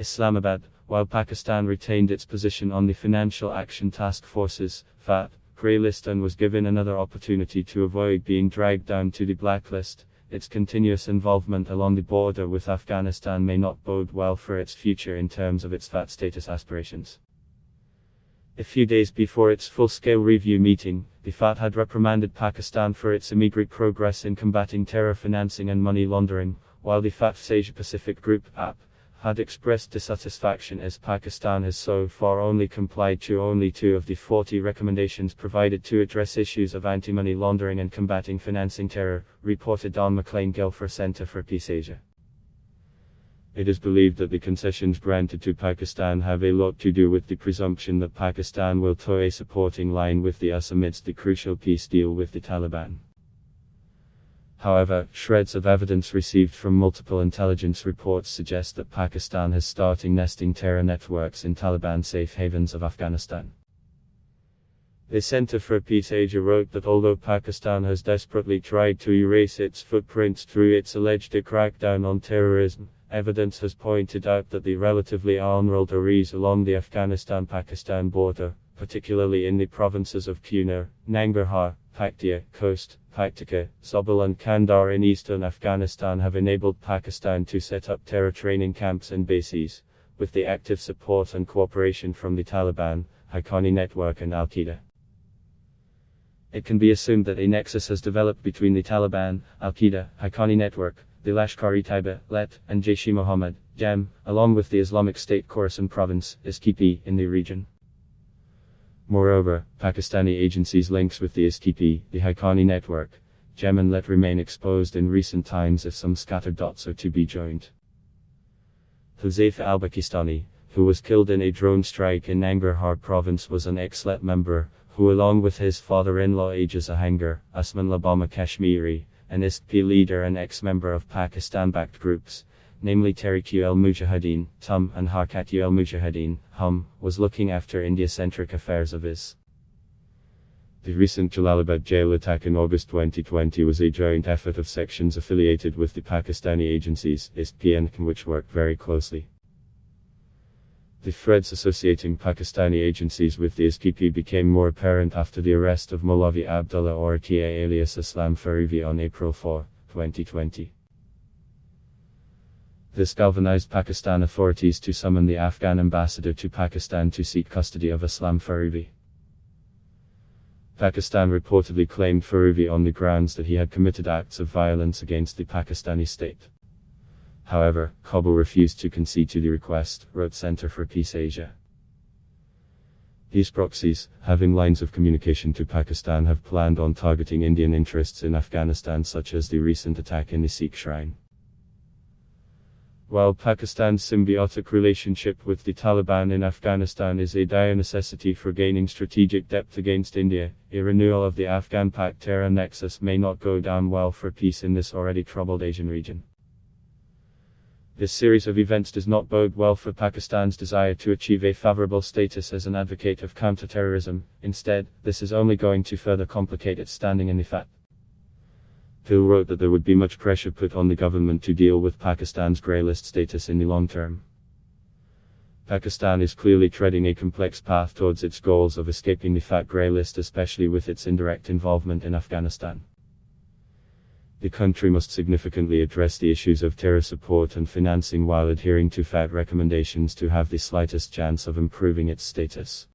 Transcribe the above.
Islamabad, while Pakistan retained its position on the Financial Action Task Force's FATF grey list and was given another opportunity to avoid being dragged down to the blacklist. Its continuous involvement along the border with Afghanistan may not bode well for its future in terms of its FATF status aspirations. A few days before its full-scale review meeting, the FATF had reprimanded Pakistan for its immediate progress in combating terror financing and money laundering, while the FATF's Asia-Pacific Group (AP) had expressed dissatisfaction as Pakistan has so far only complied to only 2 of the 40 recommendations provided to address issues of anti-money laundering and combating financing terror, reported Don McLean-Gill for Center for Peace Asia. It is believed that the concessions granted to Pakistan have a lot to do with the presumption that Pakistan will toe a supporting line with the US amidst the crucial peace deal with the Taliban. However, shreds of evidence received from multiple intelligence reports suggest that Pakistan is starting nesting terror networks in Taliban safe havens of Afghanistan. The Center for Peace Asia wrote that although Pakistan has desperately tried to erase its footprints through its alleged crackdown on terrorism, evidence has pointed out that the relatively unrolled areas along the Afghanistan-Pakistan border, particularly in the provinces of Kunar, Nangarhar, Paktia, Khost, Paktika, Zabul and Kandahar in eastern Afghanistan have enabled Pakistan to set up terror training camps and bases, with the active support and cooperation from the Taliban, Haqqani Network and Al-Qaeda. It can be assumed that a nexus has developed between the Taliban, Al-Qaeda, Haqqani Network, the Lashkar-e-Taiba, LET, and Jaish-e-Mohammed, JAM, along with the Islamic State Khorasan province, ISKP, in the region. Moreover, Pakistani agencies' links with the ISKP, the Haqqani Network, JAM and LET remain exposed in recent times if some scattered dots are to be joined. Huzaifa al-Pakistani, who was killed in a drone strike in Nangarhar province, was an ex-LET member, who along with his father-in-law Ajaz Ahangar, Usman Labama Kashmiri, an ISKP leader and ex-member of Pakistan-backed groups, namely Tehreek-ul-Mujahideen, TUM, and Harkat-ul-Mujahideen, HUM, was looking after India-centric affairs of IS. The recent Jalalabad jail attack in August 2020 was a joint effort of sections affiliated with the Pakistani agencies, ISKP and CAM, which worked very closely. The threads associating Pakistani agencies with the ISKP became more apparent after the arrest of Maulavi Abdullah Orta alias Islam Farivi on April 4, 2020. This galvanized Pakistan authorities to summon the Afghan ambassador to Pakistan to seek custody of Islam Farivi. Pakistan reportedly claimed Farivi on the grounds that he had committed acts of violence against the Pakistani state. However, Kabul refused to concede to the request, wrote Center for Peace Asia. These proxies, having lines of communication to Pakistan, have planned on targeting Indian interests in Afghanistan, such as the recent attack in the Sikh shrine. While Pakistan's symbiotic relationship with the Taliban in Afghanistan is a dire necessity for gaining strategic depth against India, a renewal of the Afghan-Pak terror nexus may not go down well for peace in this already troubled Asian region. This series of events does not bode well for Pakistan's desire to achieve a favorable status as an advocate of counter-terrorism. Instead, this is only going to further complicate its standing in the FATF. Phil wrote that there would be much pressure put on the government to deal with Pakistan's grey list status in the long term. Pakistan is clearly treading a complex path towards its goals of escaping the FATF grey list, especially with its indirect involvement in Afghanistan. The country must significantly address the issues of terror support and financing while adhering to FATF recommendations to have the slightest chance of improving its status.